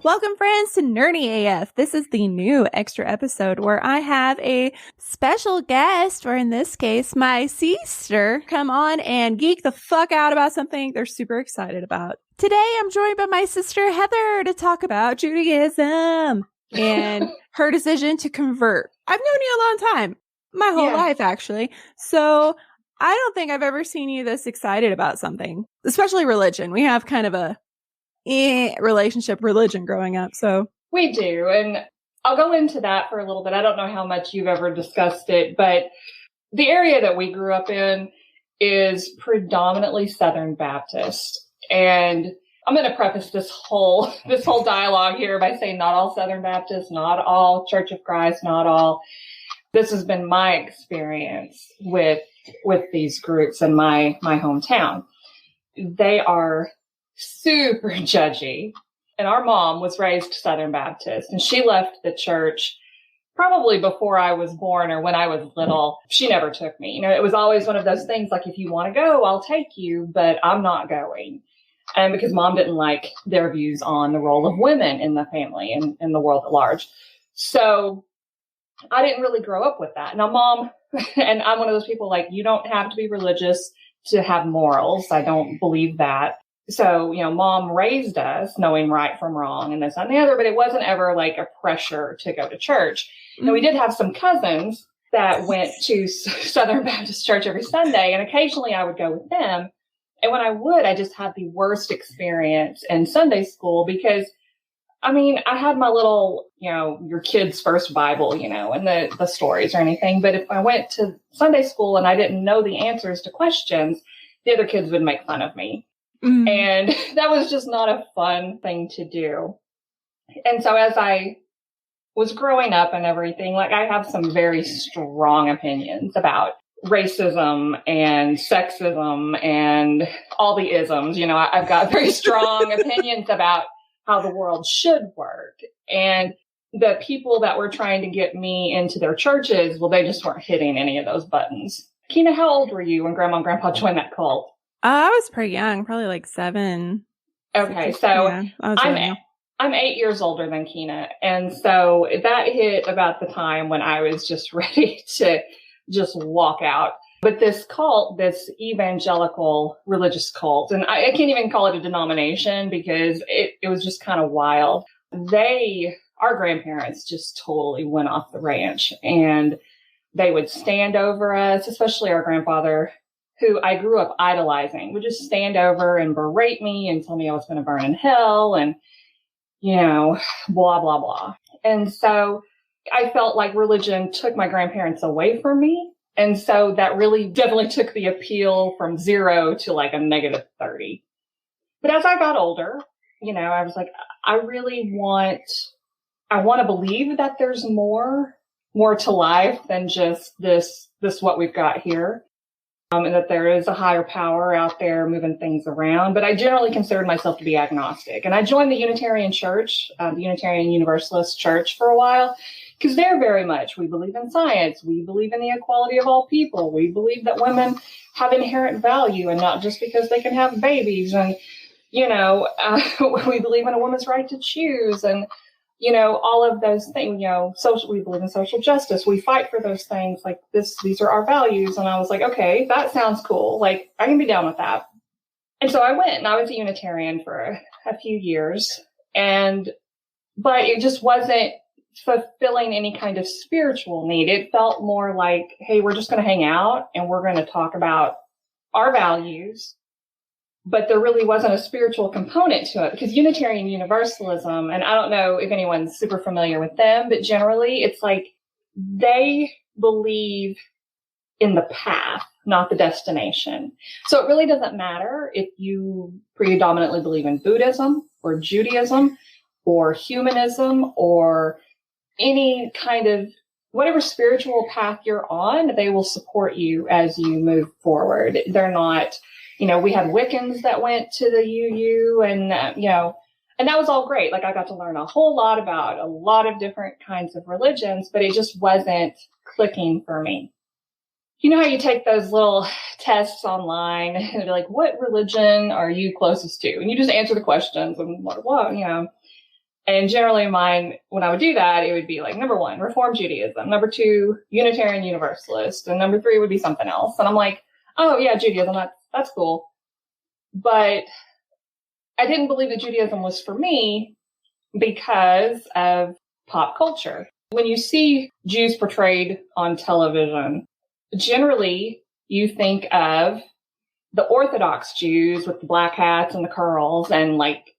Welcome, friends, to Nerdy AF. This is the new extra episode where I have a special guest, or in this case, my sister, come on and geek the fuck out about something they're super excited about. Today, I'm joined by my sister, Heather, to talk about Judaism and her decision to convert. I've known you a long time, my whole life, actually. So I don't think I've ever seen you this excited about something, especially religion. We have kind of a relationship religion growing up, so we do, and I'll go into that for a little bit. I don't know how much you've ever discussed it, but the area that we grew up in is predominantly Southern Baptist, and I'm going to preface this whole dialogue here by saying not all Southern Baptist, not all Church of Christ, not all. This has been my experience with these groups in my hometown. They are super judgy. And our mom was raised Southern Baptist, and she left the church probably before I was born or when I was little. She never took me. You know, it was always one of those things like, if you want to go, I'll take you, but I'm not going. And because mom didn't like their views on the role of women in the family and in the world at large. So I didn't really grow up with that. Now, mom, and I'm one of those people like, you don't have to be religious to have morals. I don't believe that. So, you know, mom raised us knowing right from wrong and this and the other, but it wasn't ever like a pressure to go to church. Mm-hmm. Now, we did have some cousins that went to Southern Baptist Church every Sunday, and occasionally I would go with them. And when I would, I just had the worst experience in Sunday school because, I mean, I had my little, you know, your kid's first Bible, you know, and the stories or anything. But if I went to Sunday school and I didn't know the answers to questions, the other kids would make fun of me. Mm. And that was just not a fun thing to do. And so as I was growing up and everything, like I have some very strong opinions about racism and sexism and all the isms. You know, I've got very strong opinions about how the world should work. And the people that were trying to get me into their churches, well, they just weren't hitting any of those buttons. Kina, how old were you when Grandma and Grandpa joined that cult? I was pretty young, probably like 7. Okay, so yeah, I'm 8 years older than Kina. And so that hit about the time when I was just ready to just walk out. But this cult, this evangelical religious cult, and I can't even call it a denomination because it was just kind of wild. Our grandparents just totally went off the ranch, and they would stand over us, especially our grandfather, who I grew up idolizing, would just stand over and berate me and tell me I was going to burn in hell and, you know, blah, blah, blah. And so I felt like religion took my grandparents away from me. And so that really definitely took the appeal from 0 to like a negative 30. But as I got older, you know, I was like, I want to believe that there's more to life than just this what we've got here. And that there is a higher power out there moving things around. But I generally considered myself to be agnostic. And I joined the Unitarian Church, the Unitarian Universalist Church for a while, because they're very much, we believe in science. We believe in the equality of all people. We believe that women have inherent value and not just because they can have babies. And, you know, we believe in a woman's right to choose and, you know, all of those things, you know, we believe in social justice. We fight for those things like this. These are our values. And I was like, okay, that sounds cool. Like, I can be down with that. And so I went and I was a Unitarian for a few years. But it just wasn't fulfilling any kind of spiritual need. It felt more like, hey, we're just going to hang out and we're going to talk about our values. But there really wasn't a spiritual component to it because Unitarian Universalism, and I don't know if anyone's super familiar with them, but generally it's like they believe in the path, not the destination. So it really doesn't matter if you predominantly believe in Buddhism or Judaism or humanism or any kind of whatever spiritual path you're on, they will support you as you move forward. They're not, you know, we had Wiccans that went to the UU and, you know, and that was all great. Like I got to learn a whole lot about a lot of different kinds of religions, but it just wasn't clicking for me. You know how you take those little tests online and be like, what religion are you closest to? And you just answer the questions and what, you know. And generally mine, when I would do that, it would be like, number 1, Reform Judaism. Number 2, Unitarian Universalist. And number 3 would be something else. And I'm like, oh yeah, Judaism, that's cool. But I didn't believe that Judaism was for me because of pop culture. When you see Jews portrayed on television, generally you think of the Orthodox Jews with the black hats and the curls and like,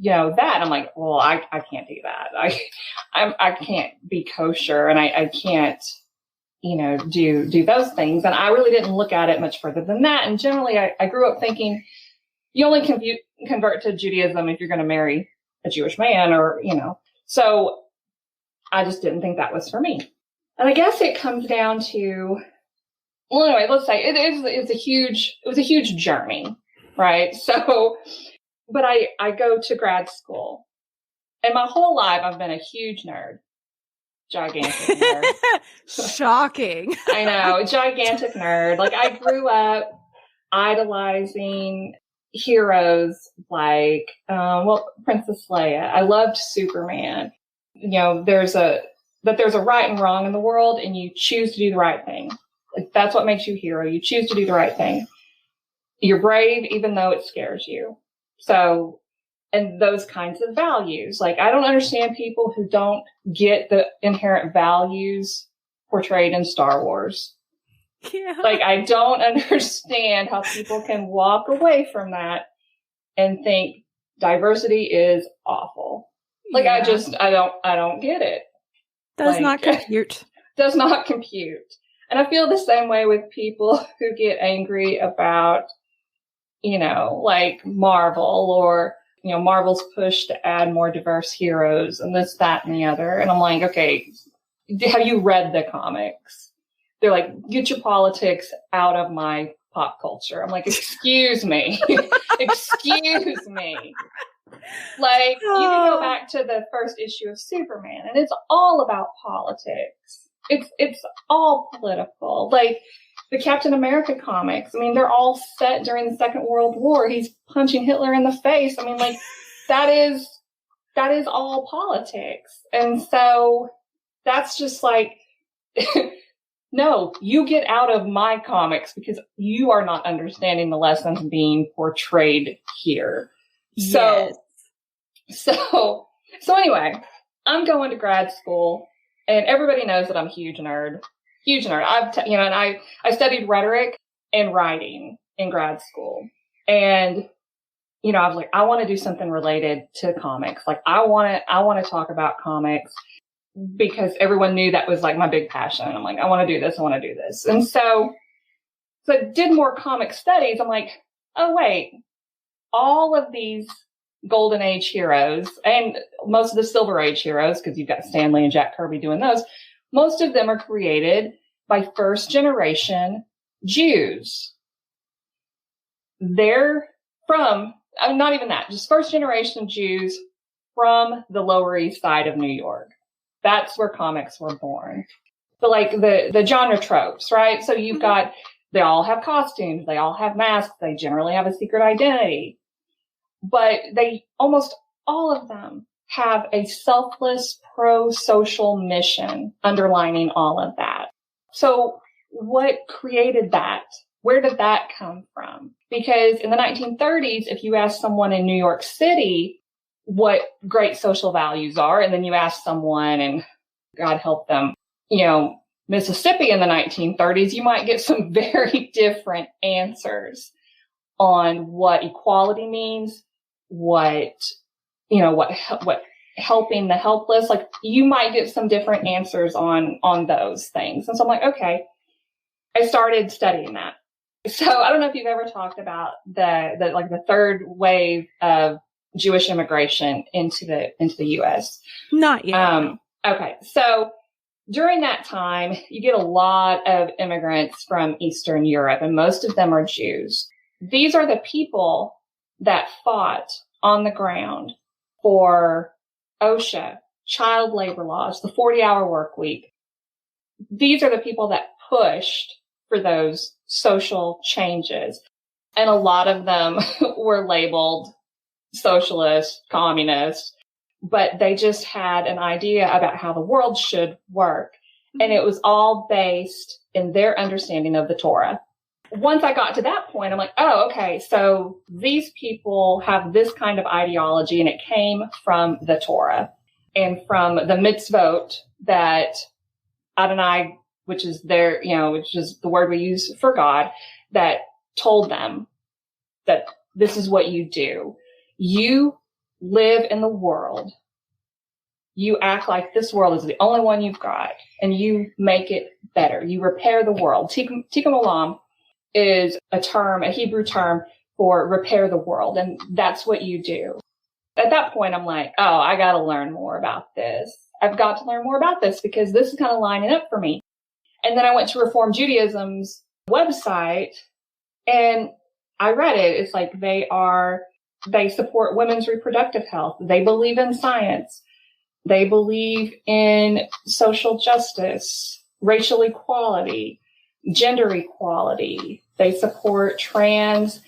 that. I'm like, well, I can't do that. I can't be kosher and I can't, do those things. And I really didn't look at it much further than that. And generally I grew up thinking you only convert to Judaism if you're going to marry a Jewish man or, so I just didn't think that was for me. And I guess it comes down to, well, anyway, let's say it was a huge journey, right? So, but I go to grad school and my whole life I've been a huge nerd, gigantic nerd. Shocking. I know, gigantic nerd. Like I grew up idolizing heroes like, Princess Leia. I loved Superman. There's a right and wrong in the world and you choose to do the right thing. Like that's what makes you a hero. You choose to do the right thing. You're brave even though it scares you. So, and those kinds of values. Like I don't understand people who don't get the inherent values portrayed in Star Wars. Yeah. Like I don't understand how people can walk away from that and think diversity is awful. Like yeah. I don't get it. Does not compute. Does not compute. And I feel the same way with people who get angry about, like Marvel or, Marvel's push to add more diverse heroes and this, that, and the other. And I'm like, okay, have you read the comics? They're like, get your politics out of my pop culture. I'm like, excuse me. Excuse me. Like, you can go back to the first issue of Superman, and it's all about politics. It's all political. Like, the Captain America comics, I mean, they're all set during the Second World War. He's punching Hitler in the face. I mean, like, that is all politics. And so that's just like, no, you get out of my comics because you are not understanding the lessons being portrayed here. Yes. So anyway, I'm going to grad school and everybody knows that I'm a huge nerd. Huge nerd. And I studied rhetoric and writing in grad school. And, I was like, I want to do something related to comics. Like I want to talk about comics because everyone knew that was like my big passion. I'm like, I want to do this. I want to do this. And so I did more comic studies. I'm like, oh wait, all of these Golden Age heroes and most of the Silver Age heroes, because you've got Stan Lee and Jack Kirby doing those, most of them are created by first generation Jews. They're from, not even that, just first generation Jews from the Lower East Side of New York. That's where comics were born. But like the genre tropes, right? So you've got, they all have costumes, they all have masks, they generally have a secret identity. But they, almost all of them, have a selfless pro-social mission underlining all of that. So what created that? Where did that come from? Because in the 1930s, if you ask someone in New York City what great social values are, and then you ask someone, and God help them, Mississippi in the 1930s, you might get some very different answers on what equality means, what helping the helpless, like you might get some different answers on those things. And so I'm like, okay, I started studying that. So I don't know if you've ever talked about the third wave of Jewish immigration into the U.S. Not yet. Okay. So during that time, you get a lot of immigrants from Eastern Europe, and most of them are Jews. These are the people that fought on the ground for OSHA, child labor laws, the 40-hour work week. These are the people that pushed for those social changes. And a lot of them were labeled socialist, communist, but they just had an idea about how the world should work. And it was all based in their understanding of the Torah. Once I got to that point, I'm like, oh, okay, so these people have this kind of ideology, and it came from the Torah and from the mitzvot that Adonai, which is which is the word we use for God, that told them that this is what you do. You live in the world. You act like this world is the only one you've got, and you make it better. You repair the world. Tikkun olam is a Hebrew term for repair the world, and that's what you do. At that point, I'm like, oh, I got to learn more about this. I've got to learn more about this because this is kind of lining up for me. And then I went to Reform Judaism's website, and I read it. It's like they support women's reproductive health. They believe in science. They believe in social justice, racial equality, gender equality. They support trans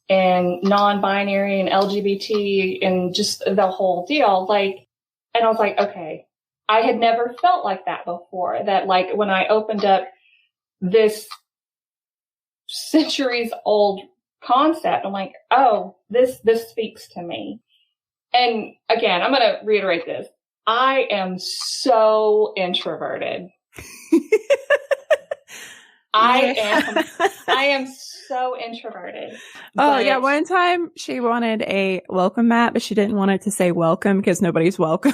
and non-binary and LGBT and just the whole deal. And I was like, okay, I had never felt like that before. That when I opened up this centuries old concept, I'm like, oh, this speaks to me. And again, I'm going to reiterate this. I am so introverted. I am so introverted. Oh, yeah. One time she wanted a welcome mat, but she didn't want it to say welcome because nobody's welcome.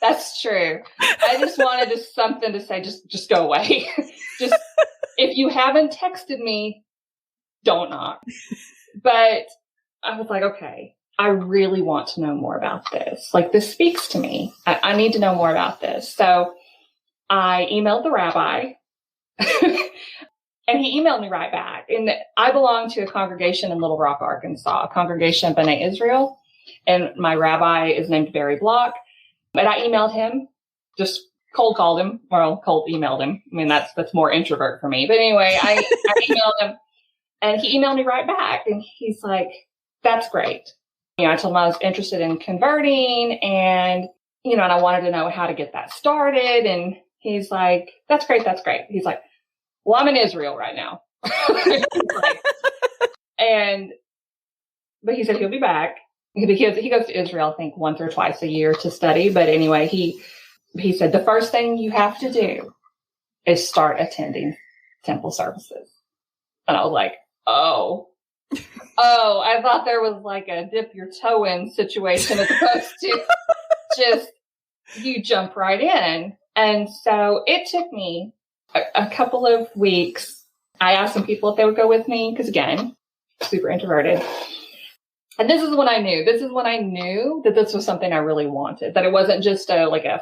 That's true. I just wanted something to say, just go away. Just, if you haven't texted me, don't knock. But I was like, okay, I really want to know more about this. This speaks to me. I need to know more about this. So I emailed the rabbi. And he emailed me right back. And I belong to a congregation in Little Rock, Arkansas, a congregation of B'nai Israel. And my rabbi is named Barry Block. And I emailed him, just cold emailed him. I mean, that's more introvert for me. But anyway, I emailed him, and he emailed me right back. And he's like, that's great. I told him I was interested in converting, and, and I wanted to know how to get that started. And he's like, that's great. That's great. He's like, well, I'm in Israel right now. But he said he'll be back. He goes to Israel, I think, once or twice a year to study. But anyway, he said the first thing you have to do is start attending temple services. And I was like, oh, I thought there was a dip your toe in situation as opposed to just you jump right in. And so it took me a couple of weeks. I asked some people if they would go with me because, again, super introverted. And this is when I knew that this was something I really wanted, that it wasn't just a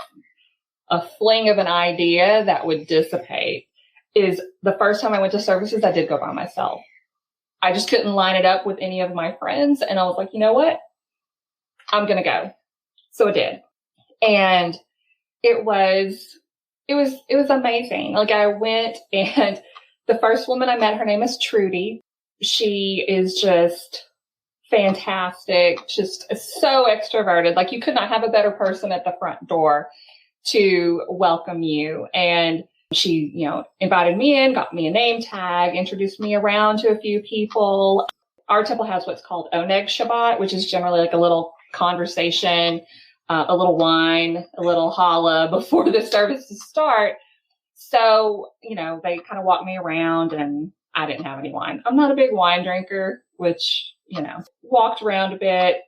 fling of an idea that would dissipate. Is the first time I went to services, I did go by myself. I just couldn't line it up with any of my friends. And I was like, you know what? I'm going to go. So I did. And it was amazing. I went, and the first woman I met, her name is Trudy. She is just fantastic, just so extroverted. You could not have a better person at the front door to welcome you. And she, invited me in, got me a name tag, introduced me around to a few people. Our temple has what's called Oneg Shabbat, which is generally a little conversation, a little wine, a little challah before the services start. So, they kind of walked me around, and I didn't have any wine. I'm not a big wine drinker, which, walked around a bit.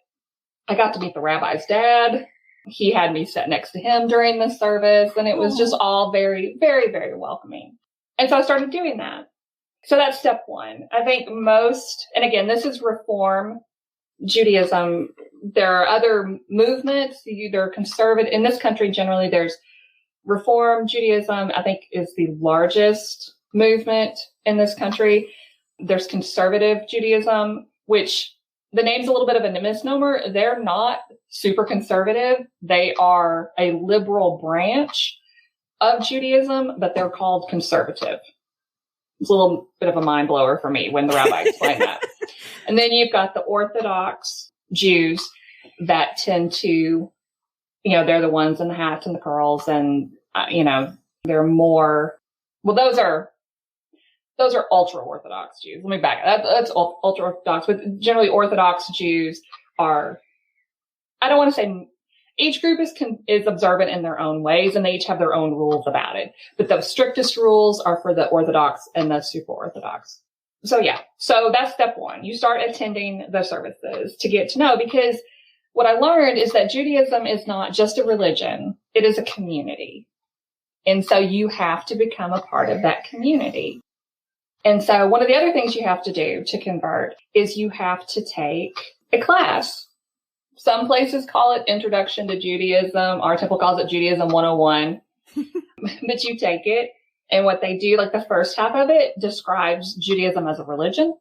I got to meet the rabbi's dad. He had me sit next to him during the service, and it was just all very, very, very welcoming. And so I started doing that. So that's step one. I think and again, this is Reform Judaism. There are other movements. They're conservative. In this country, generally, there's Reform Judaism, I think, is the largest movement in this country. There's conservative Judaism, which the name's a little bit of a misnomer. They're not super conservative. They are a liberal branch of Judaism, but they're called conservative. It's a little bit of a mind blower for me when the rabbi explained that. And then you've got the Orthodox Jews that tend to they're the ones in the hats and the curls and, they're more, well, those are ultra Orthodox Jews. Let me back up. That's ultra Orthodox, but generally Orthodox Jews are, I don't want to say each group is observant in their own ways, and they each have their own rules about it. But the strictest rules are for the Orthodox and the super Orthodox. So that's step one. You start attending the services to get to know, because what I learned is that Judaism is not just a religion. It is a community. And so you have to become a part of that community. And so one of the other things you have to do to convert is you have to take a class. Some places call it Introduction to Judaism. Our temple calls it Judaism 101. But you take it, and what they do, like the first half of it describes Judaism as a religion.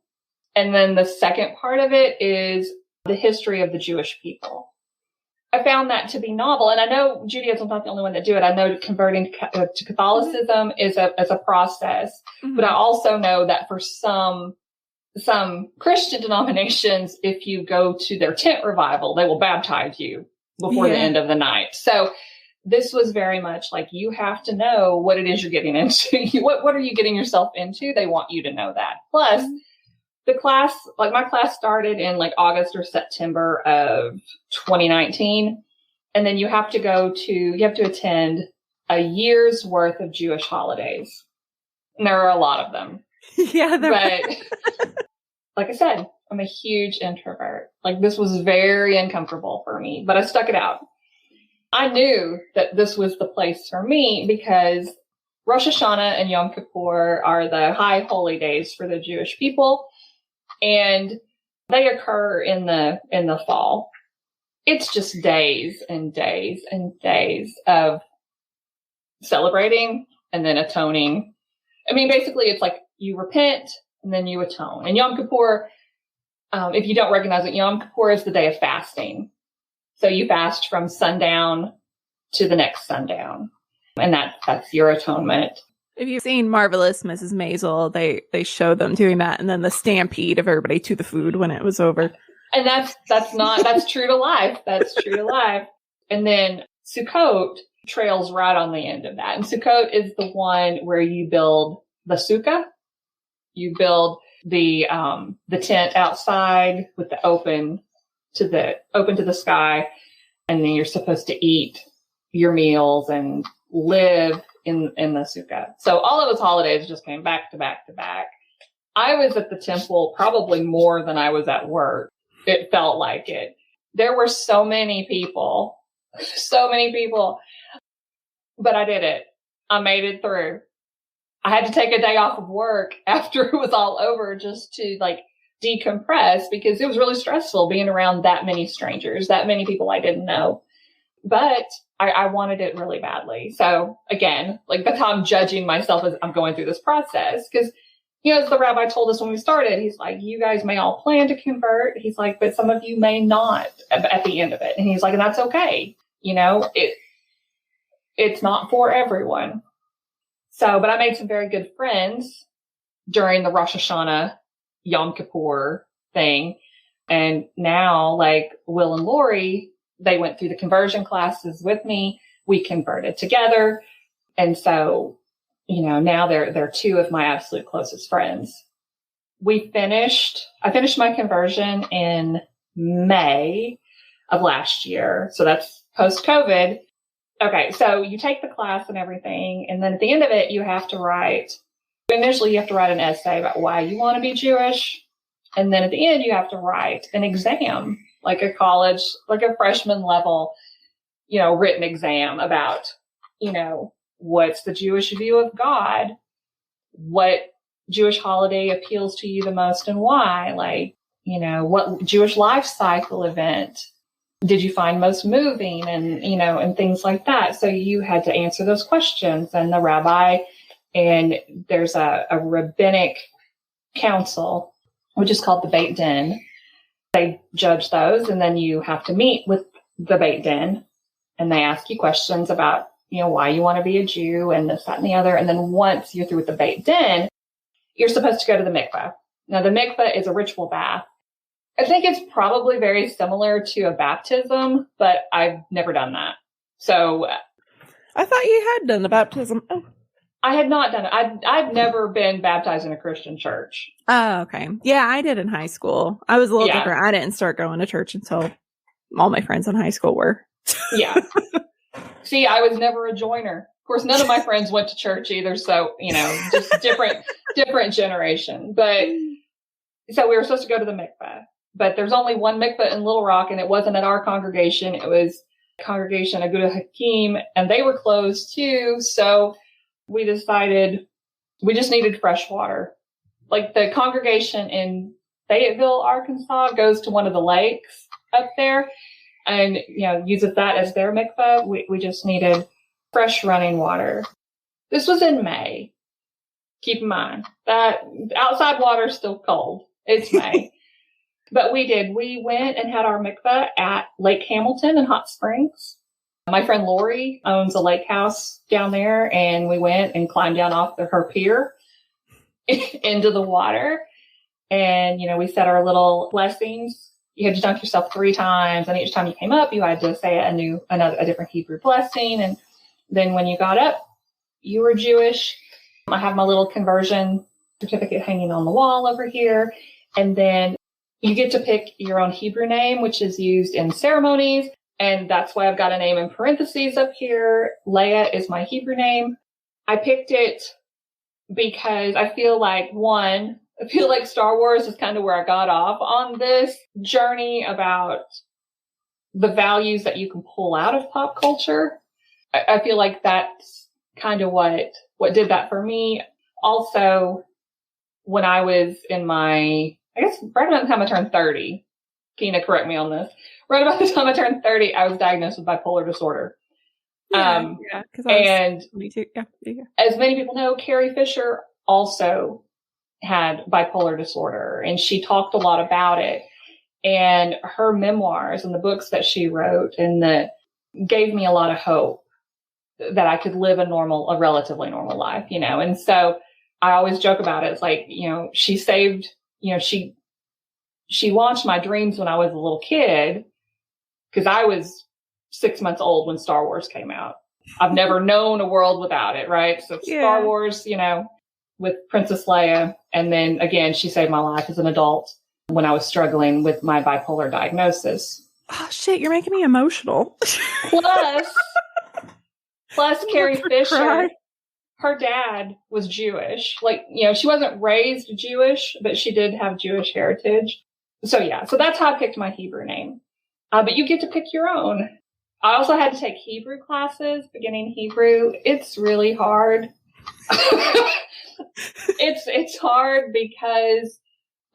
And then the second part of it is the history of the Jewish people. I found that to be novel. And I know Judaism's not the only one that do it. I know converting to Catholicism is a process. Mm-hmm. But I also know that for some Christian denominations, if you go to their tent revival, they will baptize you before the end of the night. So this was very much like, you have to know what it is you're getting into. What are you getting yourself into? They want you to know that. Plus, the class, like my class started in like August or September of 2019. And then you have to attend a year's worth of Jewish holidays. And there are a lot of them. Yeah. But like I said, I'm a huge introvert. Like, this was very uncomfortable for me, but I stuck it out. I knew that this was the place for me because Rosh Hashanah and Yom Kippur are the high holy days for the Jewish people. And they occur in the fall. It's just days and days and days of celebrating and then atoning. I mean, basically it's like you repent and then you atone. And Yom Kippur, if you don't recognize it, Yom Kippur is the day of fasting. So you fast from sundown to the next sundown. And that's your atonement. If you've seen Marvelous Mrs. Maisel, they show them doing that, and then the stampede of everybody to the food when it was over. And that's true to life. That's true to life. And then Sukkot trails right on the end of that. And Sukkot is the one where you build the sukkah. You build the tent outside with the open to the sky, and then you're supposed to eat your meals and live in the sukkah. So all of those holidays just came back to back to back. I was at the temple probably more than I was at work. It felt like it. There were so many people, but I did it. I made it through. I had to take a day off of work after it was all over just to like decompress, because it was really stressful being around that many strangers, that many people I didn't know. But I wanted it really badly. So again, like, that's how I'm judging myself as I'm going through this process. Because, as the rabbi told us when we started, he's like, you guys may all plan to convert. He's like, but some of you may not at the end of it. And he's like, and that's okay. It's not for everyone. So, but I made some very good friends during the Rosh Hashanah Yom Kippur thing. And now, like, Will and Lori, they went through the conversion classes with me. We converted together. And so, now they're two of my absolute closest friends. I finished my conversion in May of last year. So that's post-COVID. Okay. So you take the class and everything. And then at the end of it, initially you have to write an essay about why you want to be Jewish. And then at the end, you have to write an exam, like a college, like a freshman level, written exam about, what's the Jewish view of God? What Jewish holiday appeals to you the most and why? Like, what Jewish life cycle event did you find most moving? And, and things like that. So you had to answer those questions. And the rabbi, and there's a rabbinic council, which is called the Beit Din. They judge those, and then you have to meet with the Beit Din, and they ask you questions about, why you want to be a Jew and this, that, and the other. And then once you're through with the Beit Din, you're supposed to go to the mikveh. Now, the mikveh is a ritual bath. I think it's probably very similar to a baptism, but I've never done that. So I thought you had done the baptism. Oh. I had not done it. I've never been baptized in a Christian church. Oh, okay. Yeah, I did in high school. I was a little different. I didn't start going to church until all my friends in high school were. Yeah. See, I was never a joiner. Of course, none of my friends went to church either. So, just different generation. But so we were supposed to go to the mikveh, but there's only one mikveh in Little Rock, and it wasn't at our congregation. It was congregation Aguda Hakim, and they were closed too. So we decided we just needed fresh water. Like the congregation in Fayetteville, Arkansas goes to one of the lakes up there and, uses that as their mikveh. We just needed fresh running water. This was in May. Keep in mind that outside water is still cold. It's May. But we went and had our mikveh at Lake Hamilton in Hot Springs. My friend Lori owns a lake house down there, and we went and climbed down off her pier into the water. And, we said our little blessings. You had to dunk yourself 3 times, and each time you came up, you had to say a different Hebrew blessing. And then when you got up, you were Jewish. I have my little conversion certificate hanging on the wall over here. And then you get to pick your own Hebrew name, which is used in ceremonies. And that's why I've got a name in parentheses up here. Leah is my Hebrew name. I picked it because I feel like Star Wars is kind of where I got off on this journey about the values that you can pull out of pop culture. I feel like that's kind of what did that for me. Also, when I was in right about the time I turned 30, Kina, correct me on this. Right about the time I turned 30, I was diagnosed with bipolar disorder. Yeah, and me too. Yeah. As many people know, Carrie Fisher also had bipolar disorder, and she talked a lot about it. And her memoirs and the books that she wrote gave me a lot of hope that I could live a relatively normal life, And so I always joke about it. It's like, she saved, she launched my dreams when I was a little kid, because I was 6 months old when Star Wars came out. I've never known a world without it, right? So Star Wars, with Princess Leia. And then again, she saved my life as an adult when I was struggling with my bipolar diagnosis. Oh shit, you're making me emotional. Plus Carrie Fisher, her dad was Jewish. She wasn't raised Jewish, but she did have Jewish heritage. So that's how I picked my Hebrew name. But you get to pick your own. I also had to take Hebrew classes, beginning Hebrew. It's really hard. It's hard because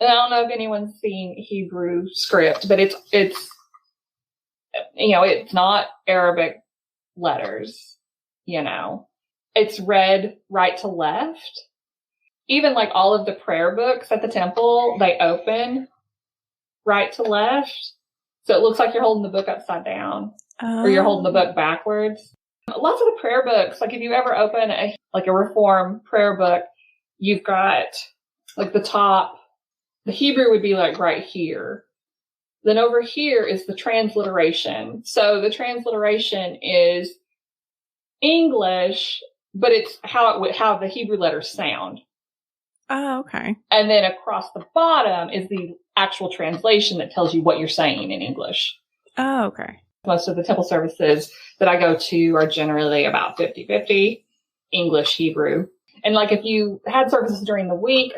I don't know if anyone's seen Hebrew script, but it's not Arabic letters, It's read right to left. Even like all of the prayer books at the temple, they open right to left. So it looks like you're holding the book upside down or you're holding the book backwards. Lots of the prayer books, like if you ever open a Reform prayer book, you've got like the top, the Hebrew would be like right here. Then over here is the transliteration. So the transliteration is English, but it's how the Hebrew letters sound. Oh, okay. And then across the bottom is the actual translation that tells you what you're saying in English. Oh, okay. Most of the temple services that I go to are generally about 50-50 English, Hebrew. And if you had services during the week,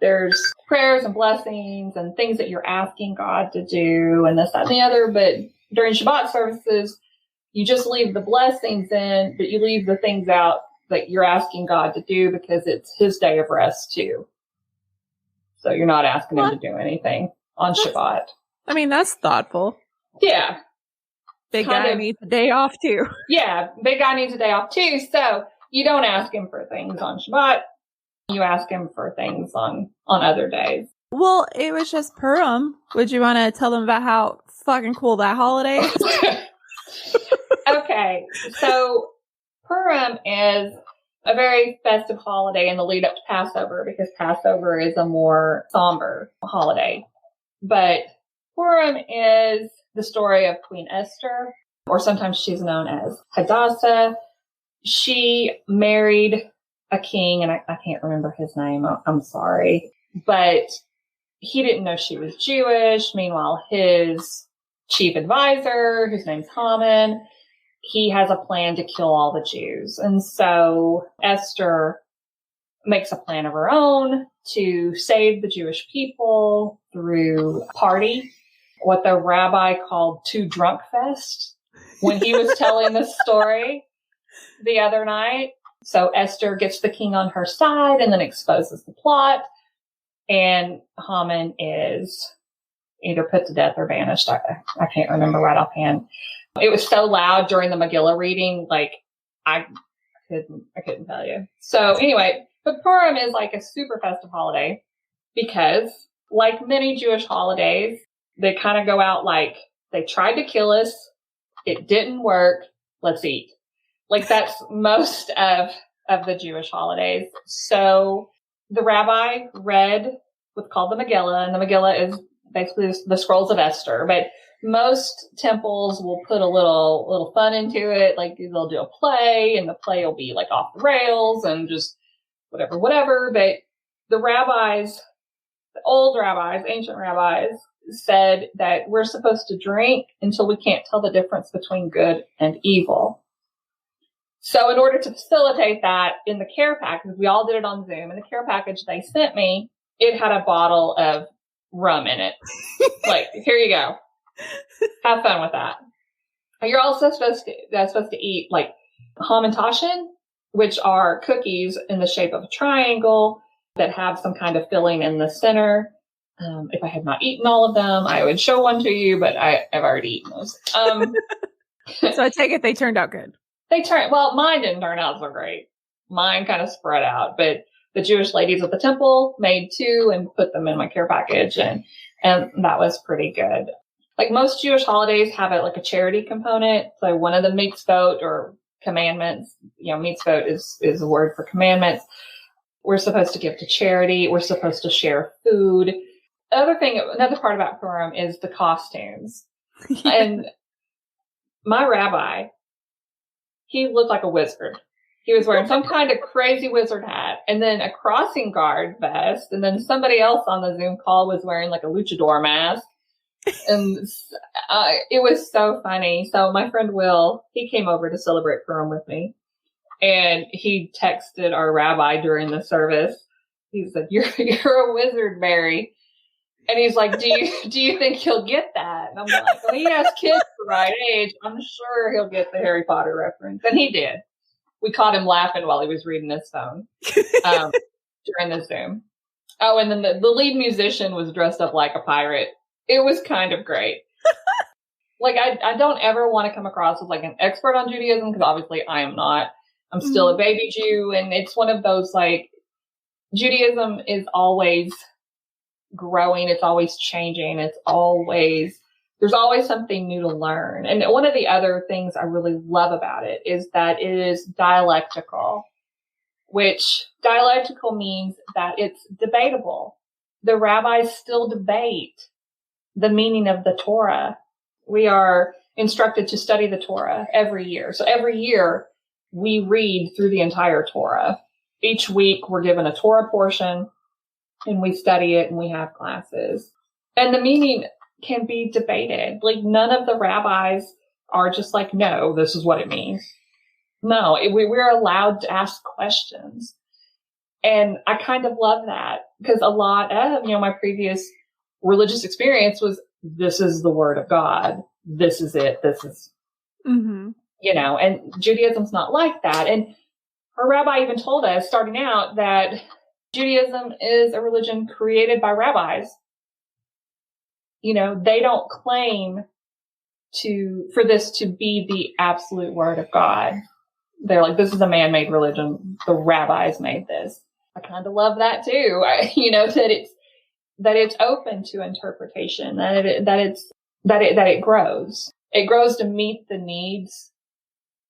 there's prayers and blessings and things that you're asking God to do and this, that, and the other. But during Shabbat services, you just leave the blessings in, but you leave the things out that you're asking God to do because it's his day of rest too. So you're not asking him to do anything on Shabbat. I mean, that's thoughtful. Yeah. Big guy needs a day off too. Yeah, big guy needs a day off too. So you don't ask him for things on Shabbat. You ask him for things on other days. Well, it was just Purim. Would you want to tell them about how fucking cool that holiday is? Okay, so Purim is a very festive holiday in the lead up to Passover because Passover is a more somber holiday. But Purim is the story of Queen Esther. or sometimes she's known as Hadassah. She married a king, and I can't remember his name. I'm sorry. But he didn't know she was Jewish. Meanwhile, his chief advisor, whose name's Haman, he has a plan to kill all the Jews. And so Esther makes a plan of her own to save the Jewish people through a party, what the rabbi called Two Drunk Fest, when he was telling the story the other night. So Esther gets the king on her side and then exposes the plot. And Haman is either put to death or banished. I can't remember right offhand. It was so loud during the Megillah reading, like I couldn't tell you. So anyway, but Purim is like a super festive holiday because, like many Jewish holidays, they kind of go out like they tried to kill us, it didn't work, let's eat. Like that's most of the Jewish holidays. So the rabbi read what's called the Megillah, and the Megillah is basically the scrolls of Esther. But most temples will put a little fun into it, like they'll do a play, and the play will be like off the rails and just whatever. But the rabbis, the old rabbis, ancient rabbis, said that we're supposed to drink until we can't tell the difference between good and evil. So in order to facilitate that, in the care package, we all did it on Zoom, in the care package they sent me, it had a bottle of rum in it. Like, here you go. Have fun with that. You're also supposed to eat like hamantashen, which are cookies in the shape of a triangle that have some kind of filling in the center. If I had not eaten all of them, I would show one to you, but I've already eaten those. So I take it they turned out good. Well, mine didn't turn out so great. Mine kind of spread out, but the Jewish ladies at the temple made 2 and put them in my care package, and that was pretty good. Like most Jewish holidays have like a charity component. So one of the mitzvot or commandments, mitzvot is a word for commandments. We're supposed to give to charity. We're supposed to share food. Another part about Purim is the costumes. Yeah. And my rabbi, he looked like a wizard. He was wearing some kind of crazy wizard hat and then a crossing guard vest. And then somebody else on the Zoom call was wearing like a luchador mask. And it was so funny. So my friend Will, he came over to celebrate Purim with me. And he texted our rabbi during the service. He said, you're a wizard, Mary. And he's like, do you think he'll get that? And I'm like, well, he has kids the right age. I'm sure he'll get the Harry Potter reference. And he did. We caught him laughing while he was reading his phone during the Zoom. Oh, and then the lead musician was dressed up like a pirate. It was kind of great. Like, I don't ever want to come across as like an expert on Judaism, because obviously I am not. I'm still a baby Jew, and it's one of those, like, Judaism is always growing. It's always changing. There's always something new to learn. And one of the other things I really love about it is that it is dialectical, which dialectical means that it's debatable. The rabbis still debate the meaning of the Torah. We are instructed to study the Torah every year. So every year we read through the entire Torah. Each week we're given a Torah portion and we study it and we have classes. And the meaning can be debated. Like, none of the rabbis are just like, no, this is what it means. No, we're allowed to ask questions. And I kind of love that, because a lot of, my previous religious experience was, this is the word of God. This is it. This is, and Judaism's not like that. And our rabbi even told us starting out that Judaism is a religion created by rabbis. They don't claim for this to be the absolute word of God. They're like, this is a man-made religion. The rabbis made this. I kind of love that too. That it's open to interpretation, that it grows. It grows to meet the needs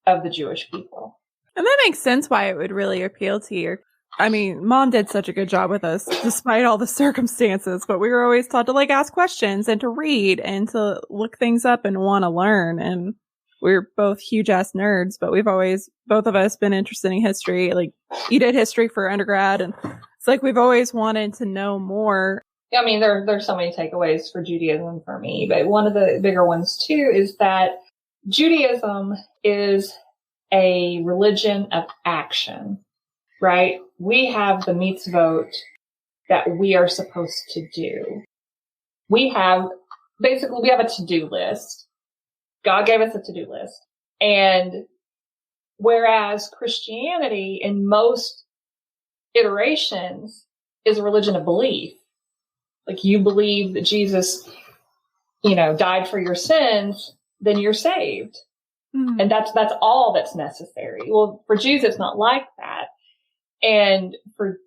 of the Jewish people. And that makes sense why it would really appeal to you. I mean, Mom did such a good job with us despite all the circumstances, but we were always taught to ask questions and to read and to look things up and want to learn. And we're both huge ass nerds, but we've always, both of us, been interested in history. Like, you did history for undergrad, and it's like we've always wanted to know more. I mean, there's so many takeaways for Judaism for me, but one of the bigger ones too is that Judaism is a religion of action, right? We have the mitzvot that we are supposed to do. We have a to-do list. God gave us a to-do list. And whereas Christianity in most iterations is a religion of belief. Like, you believe that Jesus, died for your sins, then you're saved. Mm-hmm. And that's all that's necessary. Well, for Jews, it's not like that. And for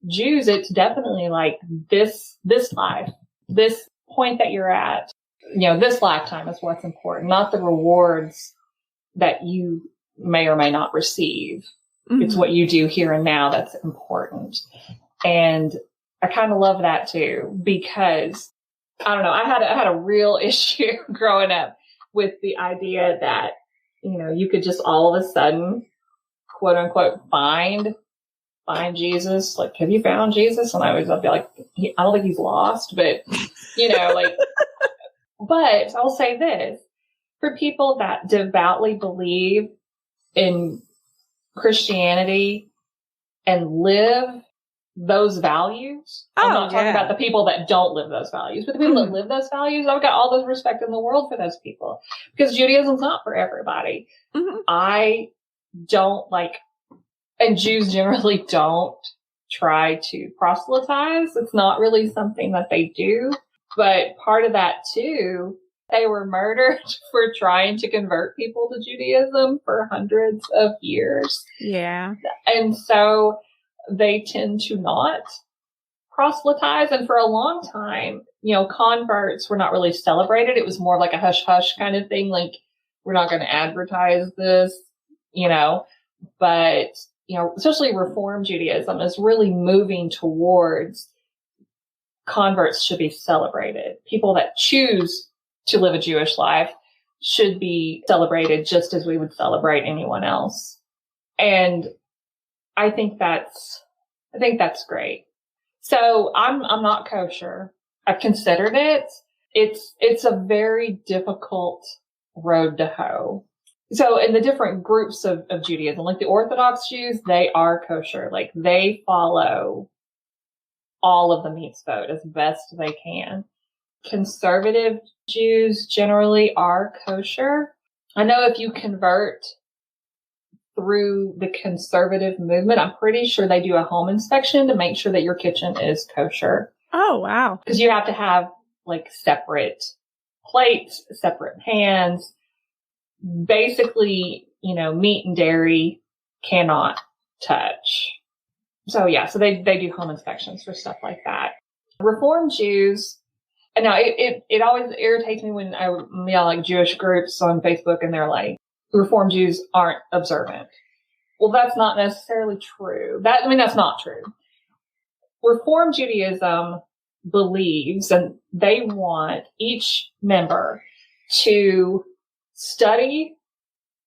Jews, it's definitely like this life, this point that you're at, this lifetime is what's important, not the rewards that you may or may not receive. Mm-hmm. It's what you do here and now that's important. And I kind of love that too, because I don't know, I had a real issue growing up with the idea that, you could just all of a sudden, quote unquote, find Jesus. Like, have you found Jesus? And I'd be like, I don't think he's lost, but, but I'll say this, for people that devoutly believe in Christianity and live those values. I'm not talking about the people that don't live those values, but the people that live those values, I've got all the respect in the world for those people, because Judaism's not for everybody. Mm-hmm. I don't and Jews generally don't try to proselytize. It's not really something that they do. But part of that too, they were murdered for trying to convert people to Judaism for hundreds of years. Yeah. And so they tend to not proselytize. And for a long time, converts were not really celebrated. It was more like a hush-hush kind of thing. Like, we're not going to advertise this, but, especially Reform Judaism is really moving towards converts should be celebrated. People that choose to live a Jewish life should be celebrated just as we would celebrate anyone else. And I think that's great. So I'm not kosher. I've considered it. It's a very difficult road to hoe. So in the different groups of Judaism, like the Orthodox Jews, they are kosher. Like, they follow all of the mitzvot as best they can. Conservative Jews generally are kosher. I know if you convert through the conservative movement, I'm pretty sure they do a home inspection to make sure that your kitchen is kosher. Oh, wow. Because you have to have separate plates, separate pans. Basically, meat and dairy cannot touch. So yeah, so they do home inspections for stuff like that. Reform Jews, and now it always irritates me when I meet Jewish groups on Facebook and they're like, Reform Jews aren't observant. Well, that's not necessarily true. That's not true. Reform Judaism believes, and they want each member to study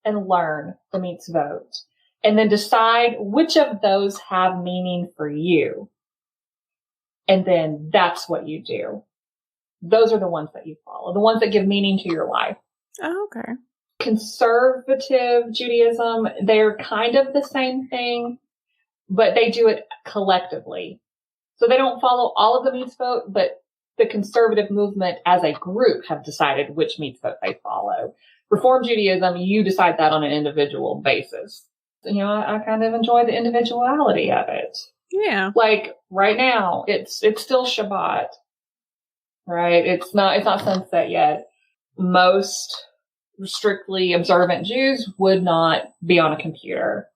and learn the mitzvot, and then decide which of those have meaning for you. And then that's what you do. Those are the ones that you follow, the ones that give meaning to your life. Oh, okay. Conservative Judaism, they're kind of the same thing, but they do it collectively. So they don't follow all of the mitzvot, but the conservative movement as a group have decided which mitzvot they follow. Reform Judaism, you decide that on an individual basis. I kind of enjoy the individuality of it. Yeah. Like right now, it's still Shabbat, right? It's not sunset yet. Most strictly observant Jews would not be on a computer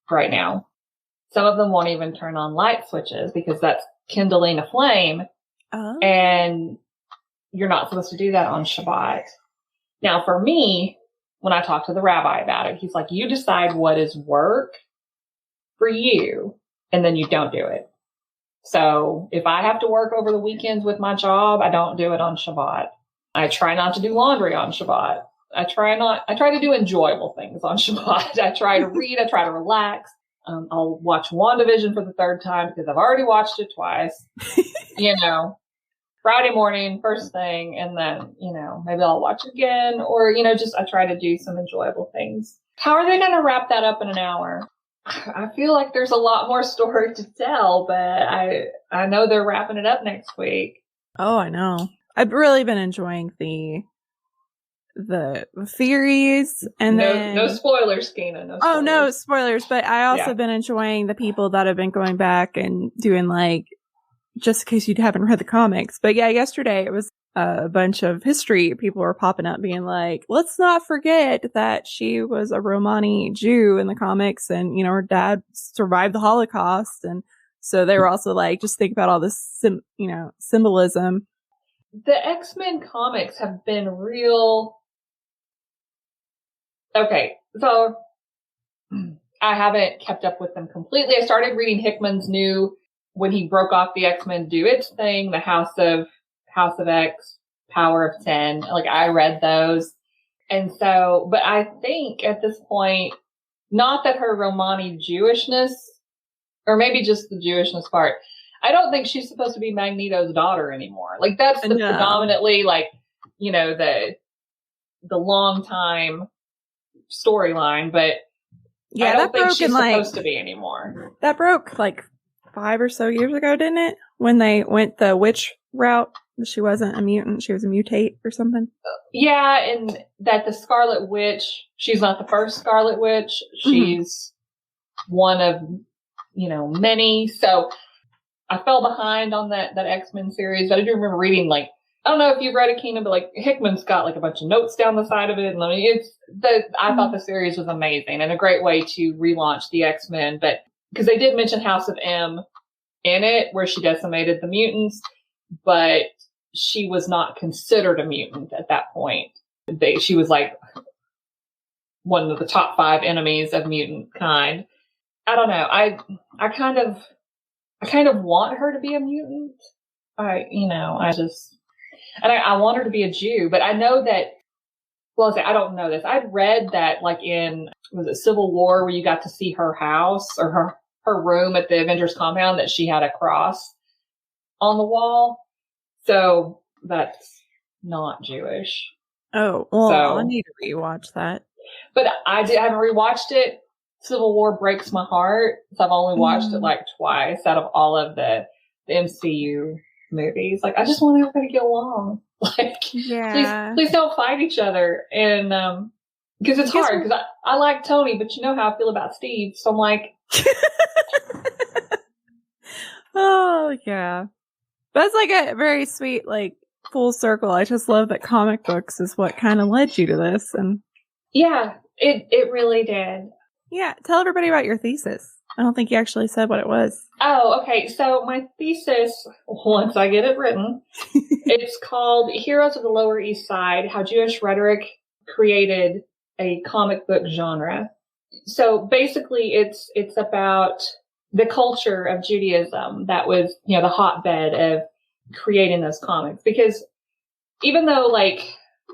right now. Some of them won't even turn on light switches because that's kindling a flame. Oh. And you're not supposed to do that on Shabbat. Now, for me, when I talk to the rabbi about it, he's like, you decide what is work for you, and then you don't do it. So if I have to work over the weekends with my job, I don't do it on Shabbat. I try not to do laundry on Shabbat. I try to do enjoyable things on Shabbat. I try to read, I try to relax. I'll watch WandaVision for the third time because I've already watched it twice. Friday morning, first thing, and then, maybe I'll watch it again, or, just I try to do some enjoyable things. How are they going to wrap that up in an hour? I feel like there's a lot more story to tell, but I know they're wrapping it up next week. Oh, I know. I've really been enjoying the theories, and no spoilers, Kina. No spoilers. Oh, no spoilers, but I also been enjoying the people that have been going back and doing just in case you haven't read the comics. But yeah, yesterday it was a bunch of history. People were popping up being like, let's not forget that she was a Romani Jew in the comics, and, her dad survived the Holocaust. And so they were also like, just think about all this, symbolism. The X-Men comics have been real. Okay, so I haven't kept up with them completely. I started reading Hickman's new, when he broke off the X-Men do its thing, the House of X, Power of 10. I read those. And so, but I think at this point, not that her Romani Jewishness, or maybe just the Jewishness part, I don't think she's supposed to be Magneto's daughter anymore. That's the predominantly, the long time storyline, but I don't think she's supposed to be anymore. That broke 5 or so years ago, didn't it? When they went the witch route. She wasn't a mutant, she was a mutate or something. Yeah, and that the Scarlet Witch, she's not the first Scarlet Witch. She's one of, many. So I fell behind on that X-Men series. But I do remember reading, I don't know if you've read it, Keenan, but Hickman's got a bunch of notes down the side of it. And I thought the series was amazing and a great way to relaunch the X-Men. But because they did mention House of M in it, where she decimated the mutants, but she was not considered a mutant at that point. She was one of the top 5 enemies of mutant kind. I don't know. I kind of want her to be a mutant. I want her to be a Jew, but I know that, I don't know this. I'd read that in, was it Civil War, where you got to see her house or her room at the Avengers compound, that she had a cross on the wall. So that's not Jewish. Oh, well, I need to rewatch that. But I haven't rewatched it. Civil War breaks my heart. So I've only watched it twice out of all of the MCU movies. I just want everybody to get along. Please don't fight each other. And, because it's hard, because I like Tony, but you know how I feel about Steve. So I'm like, oh, yeah. That's a very sweet, full circle. I just love that comic books is what kind of led you to this. And yeah, it really did. Yeah. Tell everybody about your thesis. I don't think you actually said what it was. Oh, okay. So my thesis, once I get it written, it's called Heroes of the Lower East Side, How Jewish Rhetoric Created a Comic Book Genre. So basically it's about the culture of Judaism that was, the hotbed of creating those comics. Because even though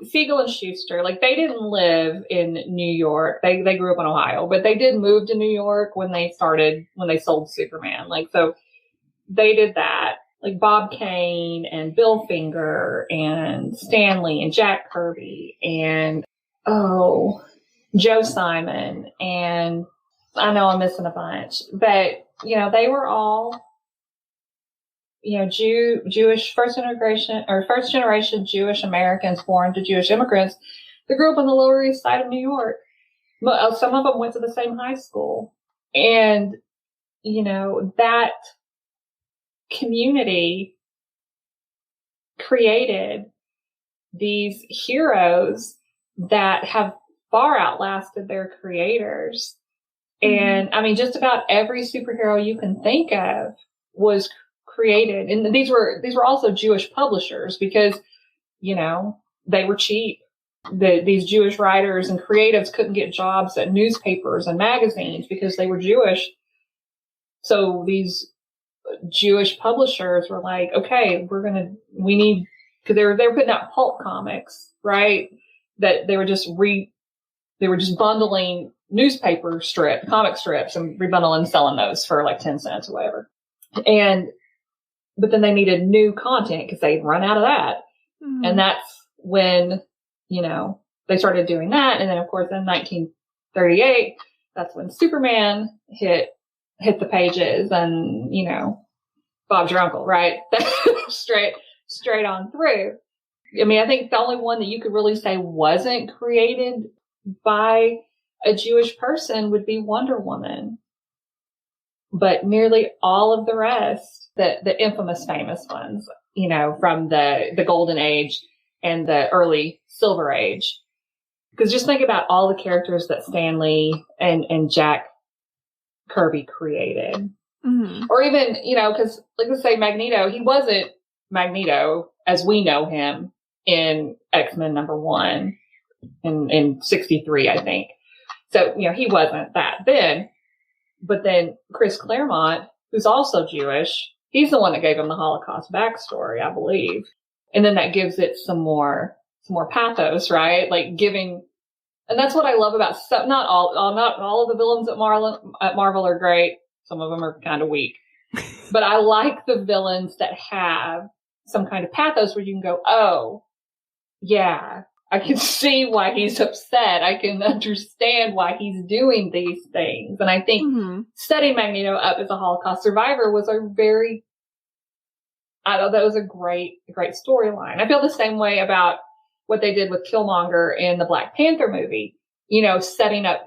Siegel and Schuster, they didn't live in New York. They grew up in Ohio, but they did move to New York when they sold Superman. So they did that. Bob Kane and Bill Finger and Stanley and Jack Kirby and, Joe Simon. And I know I'm missing a bunch, but, they were all, Jewish first generation Jewish Americans born to Jewish immigrants that grew up on the Lower East Side of New York. Some of them went to the same high school. And, that community created these heroes that have far outlasted their creators. And just about every superhero you can think of was created. And these were also Jewish publishers because, they were cheap. These Jewish writers and creatives couldn't get jobs at newspapers and magazines because they were Jewish. So these Jewish publishers were like, okay, because they were putting out pulp comics, right? that they were just bundling comic strips and rebundling and selling those for like 10 cents or whatever. But then they needed new content because they'd run out of that. Mm-hmm. And that's when, they started doing that. And then of course in 1938, that's when Superman hit the pages and, Bob's your uncle, right? straight on through. I mean, I think the only one that you could really say wasn't created by a Jewish person would be Wonder Woman. But nearly all of the rest, the infamous famous ones, from the Golden Age and the early Silver Age. Because just think about all the characters that Stan Lee and Jack Kirby created. Mm-hmm. Or even, because like let's say Magneto, he wasn't Magneto as we know him in X-Men #1 in 63, I think. So, he wasn't that then. But then Chris Claremont, who's also Jewish, he's the one that gave him the Holocaust backstory, I believe. And then that gives it some more pathos, right? Like and that's what I love about not all of the villains at Marvel are great. Some of them are kind of weak. But I like the villains that have some kind of pathos where you can go, oh, yeah, I can see why he's upset. I can understand why he's doing these things. And I think setting Magneto up as a Holocaust survivor was I thought that was a great storyline. I feel the same way about what they did with Killmonger in the Black Panther movie, setting up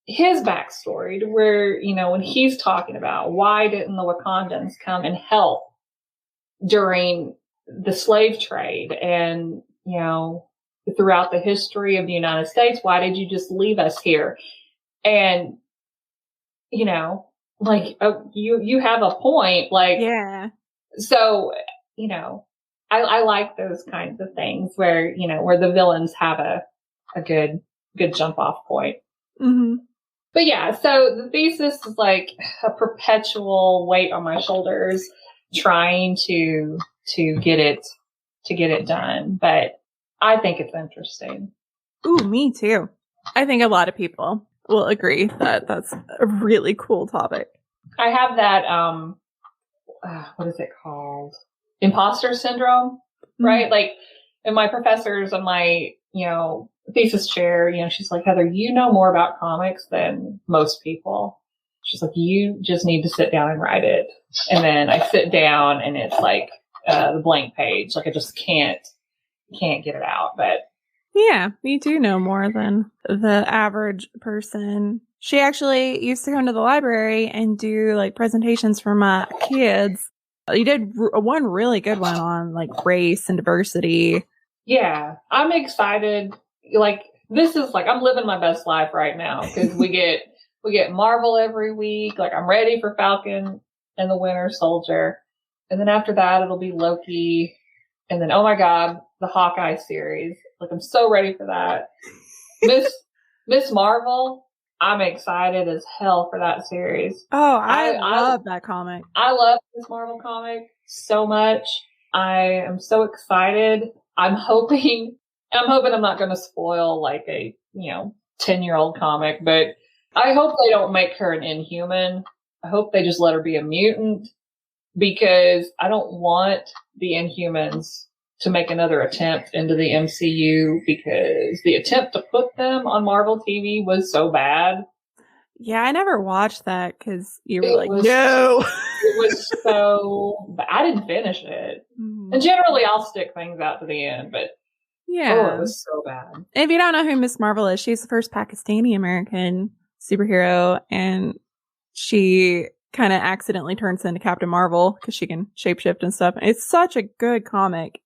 his backstory to where, when he's talking about why didn't the Wakandans come and help during the slave trade and, throughout the history of the United States, why did you just leave us here? And, like, you have a point, like, yeah. So, I like those kinds of things where, where the villains have a good jump off point. Mm-hmm. But yeah, so the thesis is like a perpetual weight on my shoulders trying to get it done. But I think it's interesting. Ooh, me too. I think a lot of people will agree that that's a really cool topic. I have that, what is it called? Imposter Syndrome, right? Mm-hmm. Like, and my professors on my, thesis chair, she's like, Heather, you know more about comics than most people. She's like, you just need to sit down and write it. And then I sit down and it's like, the blank page. Like I just can't get it out. But yeah, you do know more than the average person. She actually used to come to the library and do like presentations for my kids. You did one really good one on like race and diversity. Yeah, I'm excited. Like this is like I'm living my best life right now because we get Marvel every week. Like I'm ready for Falcon and the Winter Soldier, and then after that it'll be Loki, and then oh my God, the Hawkeye series. Like I'm so ready for that. Miss Marvel. I'm excited as hell for that series. Oh, I love that comic. I love this Marvel comic so much. I am so excited. I'm hoping I'm not going to spoil like a, 10-year-old comic, but I hope they don't make her an Inhuman. I hope they just let her be a mutant because I don't want the Inhumans to make another attempt into the MCU because the attempt to put them on Marvel TV was so bad. Yeah, I never watched that because you were no. It was so bad. I didn't finish it. Mm-hmm. And generally I'll stick things out to the end, but it was so bad. If you don't know who Miss Marvel is, she's the first Pakistani American superhero, and she kind of accidentally turns into Captain Marvel because she can shapeshift and stuff. It's such a good comic.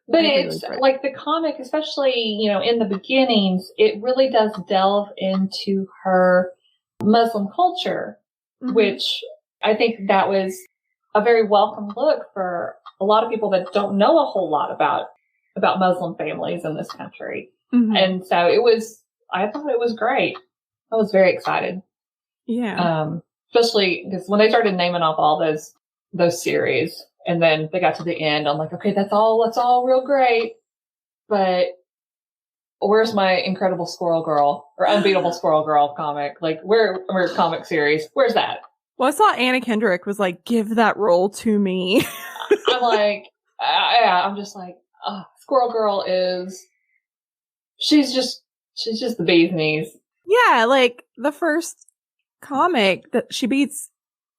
But it's like the comic, especially, in the beginnings, it really does delve into her Muslim culture, mm-hmm. which I think that was a very welcome look for a lot of people that don't know a whole lot about Muslim families in this country. Mm-hmm. And so I thought it was great. I was very excited. Yeah. Especially because when they started naming off all those series, and then they got to the end, I'm like, okay, that's all real great. But where's my Incredible Squirrel Girl or Unbeatable Squirrel Girl comic? Like, where comic series? Where's that? Well, I saw Anna Kendrick was like, give that role to me. I'm like, yeah, I'm just like, Squirrel Girl she's just the bee's knees. Yeah, like the first comic that she beats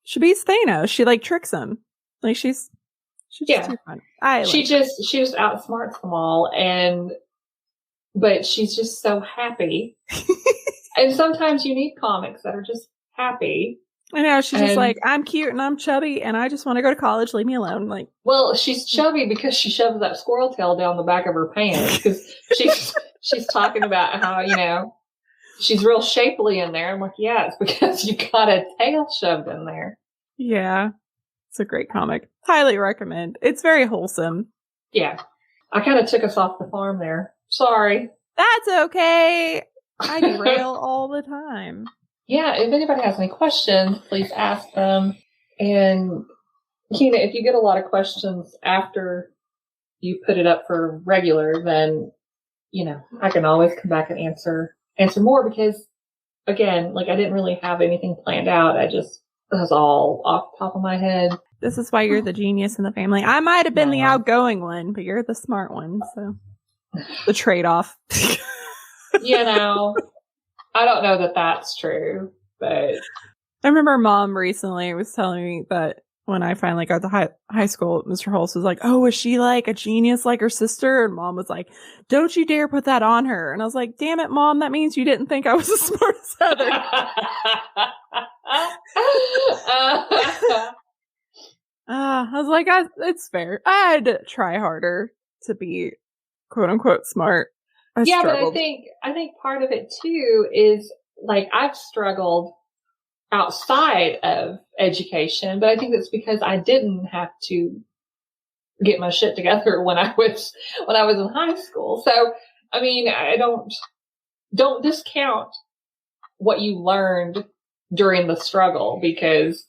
Thanos. She like tricks him. Like she's just too fun. She just outsmarts them all, but she's just so happy. And sometimes you need comics that are just happy. I know, she's just like, I'm cute and I'm chubby and I just want to go to college, leave me alone. Like, well, she's chubby because she shoves that squirrel tail down the back of her pants because she's talking about how, she's real shapely in there. I'm like, yeah, it's because you got a tail shoved in there. Yeah. It's a great comic. Highly recommend. It's very wholesome. Yeah. I kind of took us off the farm there. Sorry. That's okay. I derail all the time. Yeah, if anybody has any questions, please ask them. And, Kina, if you get a lot of questions after you put it up for regular, then, I can always come back and answer more because, again, like I didn't really have anything planned out. It was all off the top of my head. This is why you're the genius in the family. I might have been the outgoing one, but you're the smart one, so the trade-off. I don't know that that's true, but I remember Mom recently was telling me that when I finally got to high school, Mr. Hulse was like, oh, was she like a genius like her sister? And Mom was like, don't you dare put that on her. And I was like, damn it, Mom, that means you didn't think I was as smart as Heather. I was like, it's fair. I had to try harder to be quote unquote smart. But I think part of it too is like I've struggled outside of education, but I think that's because I didn't have to get my shit together when I was in high school. So, I mean, I don't discount what you learned during the struggle because,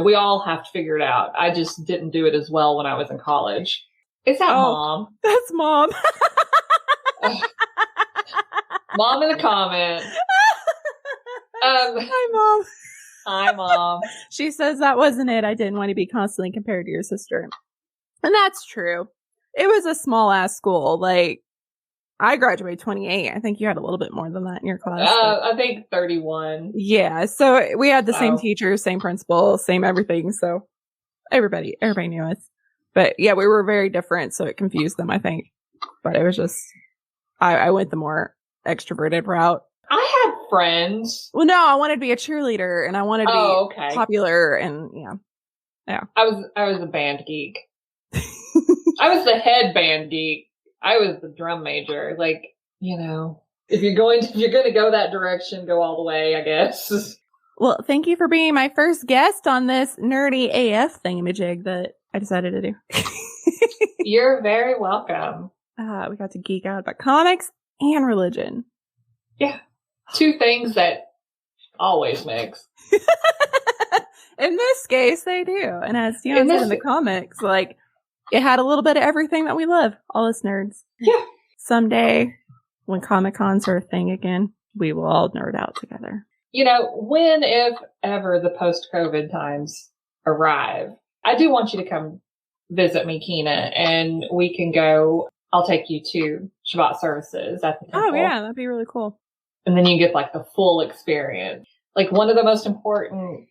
we all have to figure it out. I just didn't do it as well when I was in college. Is that Mom? That's Mom. Mom in the comment. Hi, Mom. Hi, Mom. She says that wasn't it. I didn't want to be constantly compared to your sister. And that's true. It was a small ass school. Like, I graduated 28. I think you had a little bit more than that in your class. I think 31. Yeah. So we had the same teachers, same principal, same everything. So everybody knew us. But yeah, we were very different. So it confused them, I think. But it was just, I went the more extroverted route. I had friends. Well, no, I wanted to be a cheerleader and I wanted to be popular and yeah. I was a band geek. I was the head band geek. I was the drum major. Like, if you're going to go that direction, go all the way, I guess. Well, thank you for being my first guest on this nerdy AF thingamajig that I decided to do. You're very welcome. We got to geek out about comics and religion. Yeah. Two things that always mix. In this case, they do. And as Dion said in the comics, like, it had a little bit of everything that we love, all us nerds. Yeah. Someday, when Comic-Cons are a thing again, we will all nerd out together. When, if ever, the post-COVID times arrive, I do want you to come visit me, Kina, and we can go. I'll take you to Shabbat services at the temple. Oh, yeah, that'd be really cool. And then you get, like, the full experience. Like, one of the most important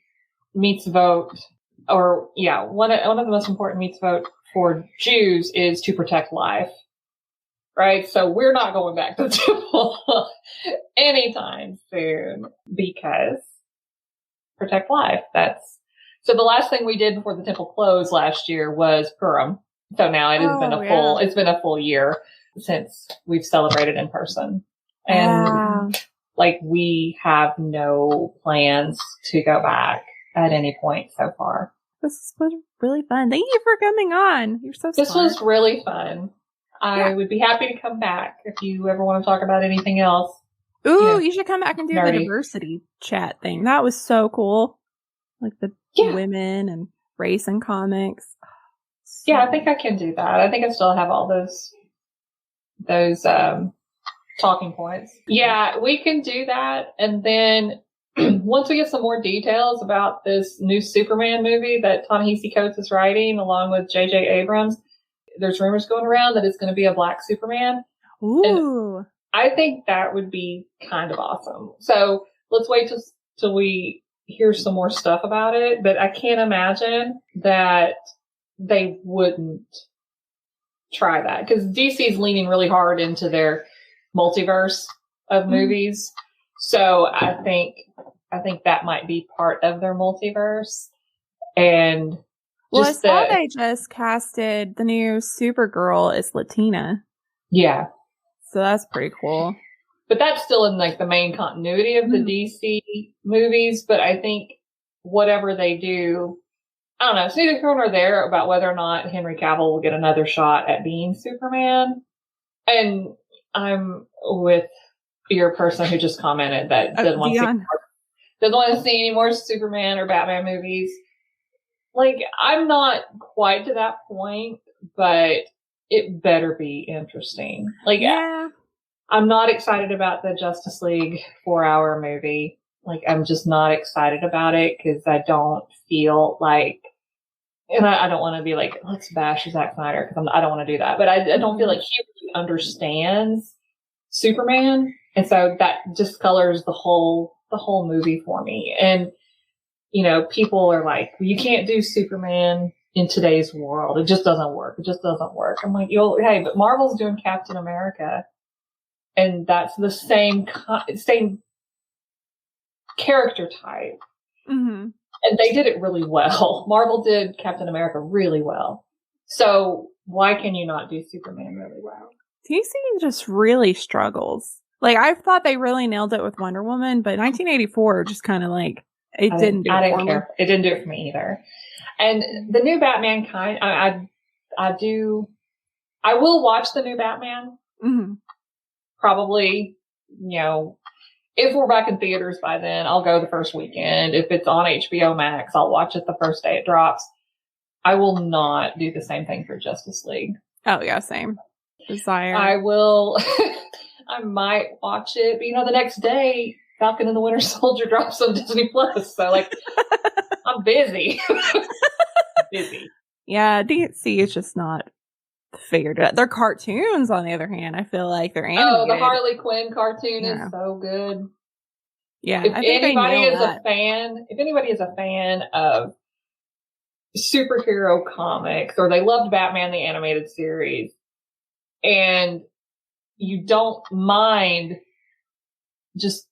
mitzvot, one of the most important mitzvot for Jews is to protect life. Right? So we're not going back to the temple anytime soon because protect life. So the last thing we did before the temple closed last year was Purim. So now it has been a full year since we've celebrated in person. And we have no plans to go back at any point so far. This was really fun. Thank you for coming on. You're so smart. This was really fun. I would be happy to come back if you ever want to talk about anything else. Ooh, you should come back and do the diversity chat thing. That was so cool. Like the women and race and comics. Yeah, I think I can do that. I think I still have all those talking points. Yeah, we can do that. And then once we get some more details about this new Superman movie that Ta-Nehisi Coates is writing along with J.J. Abrams, there's rumors going around that it's going to be a black Superman. Ooh. And I think that would be kind of awesome. So let's wait till we hear some more stuff about it. But I can't imagine that they wouldn't try that, because DC's leaning really hard into their multiverse of movies. So I think that might be part of their multiverse. And well, I saw they just casted the new Supergirl as Latina. Yeah. So that's pretty cool. But that's still in like the main continuity of the DC movies. But I think whatever they do, I don't know, it's neither here nor there about whether or not Henry Cavill will get another shot at being Superman. And I'm with your person who just commented that doesn't want to see any more Superman or Batman movies. Like, I'm not quite to that point, but it better be interesting. Like, yeah. I'm not excited about the Justice League 4-hour movie. Like, I'm just not excited about it because I don't feel like, and I don't want to be like, let's bash Zack Snyder, because I don't want to do that. But I don't feel like he really understands Superman, and so that discolors the whole movie for me. And you know, people are like, you can't do Superman in today's world. It just doesn't work. It just doesn't work. I'm like, hey, but Marvel's doing Captain America, and that's the same character type. Mm-hmm. And they did it really well. Marvel did Captain America really well. So why can you not do Superman really well? DC just really struggles. Like, I thought they really nailed it with Wonder Woman, but 1984 just kind of like, I didn't care. It didn't do it for me either. And the new Batman I will watch the new Batman. Mm-hmm. Probably, you know, if we're back in theaters by then, I'll go the first weekend. If it's on HBO Max, I'll watch it the first day it drops. I will not do the same thing for Justice League. Oh, yeah, same. Desire. I will, I might watch it, but you know, the next day, Falcon and the Winter Soldier drops on Disney Plus. So, like, I'm busy. Yeah, DC is just not figured it out. Their cartoons, on the other hand, I feel like they're animated. Oh, the Harley Quinn cartoon is so good. Yeah, if anybody is a fan of superhero comics, or they loved Batman the Animated Series, and you don't mind just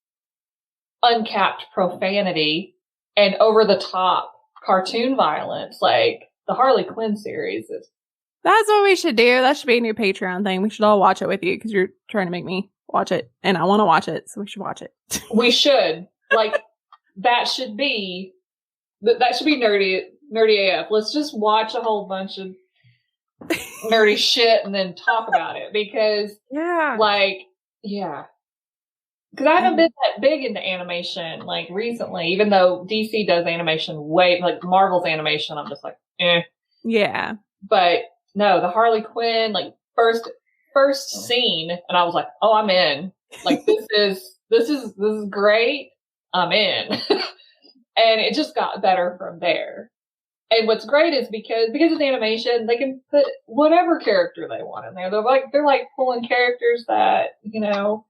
uncapped profanity and over the top cartoon violence, like the Harley Quinn series is. That's what we should do. That should be a new Patreon thing. We should all watch it with you, because you're trying to make me watch it, and I want to watch it, so we should watch it. We should. Like, that should be nerdy AF. Let's just watch a whole bunch of nerdy shit and then talk about it, because because I haven't been that big into animation like recently, even though DC does animation like Marvel's animation, I'm just like, eh. Yeah. But no, the Harley Quinn, like first scene, and I was like, oh, I'm in. Like, this is great. I'm in. And it just got better from there. And what's great is because it's animation, they can put whatever character they want in there. They're like pulling characters that, you know,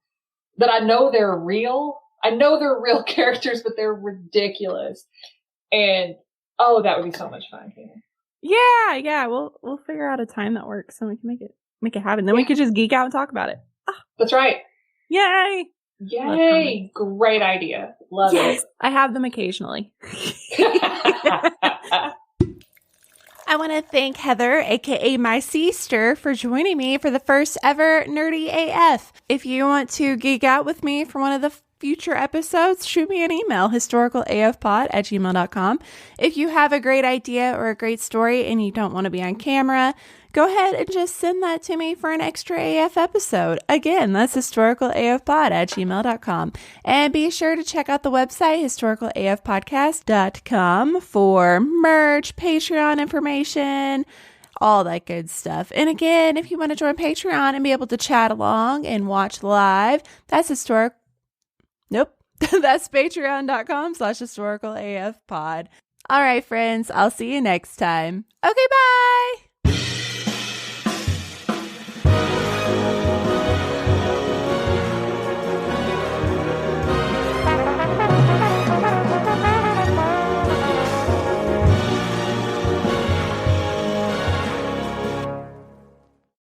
that I know they're real. I know they're real characters, but they're ridiculous. And oh, that would be so much fun. Yeah. We'll figure out a time that works so we can make it happen. Then we could just geek out and talk about it. That's right. Yay! Great idea. Love it. I have them occasionally. I want to thank Heather, aka my sister, for joining me for the first ever Nerdy AF. If you want to geek out with me for one of the future episodes, shoot me an email, historicalafpod@gmail.com. If you have a great idea or a great story and you don't want to be on camera, go ahead and just send that to me for an extra AF episode. Again, that's historicalafpod@gmail.com. And be sure to check out the website, historicalafpodcast.com, for merch, Patreon information, all that good stuff. And again, if you want to join Patreon and be able to chat along and watch live, that's that's patreon.com/historicalafpod. All right, friends, I'll see you next time. Okay, bye.